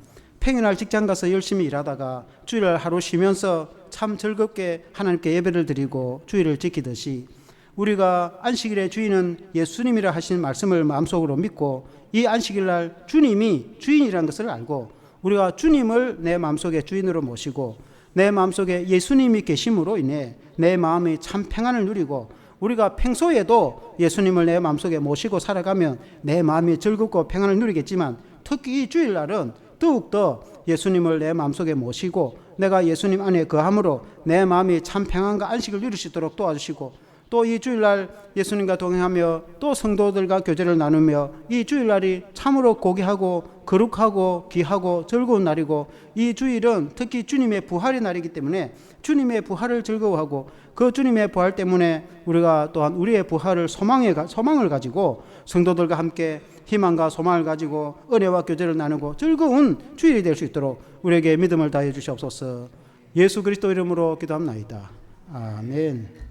Speaker 1: 평일날 직장 가서 열심히 일하다가 주일날 하루 쉬면서 참 즐겁게 하나님께 예배를 드리고 주일을 지키듯이, 우리가 안식일의 주인은 예수님이라 하신 말씀을 마음속으로 믿고 이 안식일날 주님이 주인이라는 것을 알고 우리가 주님을 내 마음속에 주인으로 모시고 내 마음속에 예수님이 계심으로 인해 내 마음이 참 평안을 누리고, 우리가 평소에도 예수님을 내 마음속에 모시고 살아가면 내 마음이 즐겁고 평안을 누리겠지만, 특히 이 주일날은 더욱더 예수님을 내 마음속에 모시고 내가 예수님 안에 거함으로 내 마음이 참 평안과 안식을 누릴 수 있도록 도와주시고, 또 이 주일날 예수님과 동행하며 또 성도들과 교제를 나누며 이 주일날이 참으로 고귀하고 거룩하고 귀하고 즐거운 날이고, 이 주일은 특히 주님의 부활의 날이기 때문에 주님의 부활을 즐거워하고 그 주님의 부활 때문에 우리가 또한 우리의 부활을 소망을 가지고 성도들과 함께 희망과 소망을 가지고 은혜와 교제를 나누고 즐거운 주일이 될 수 있도록 우리에게 믿음을 다해 주시옵소서. 예수 그리스도 이름으로 기도합나이다. 아멘.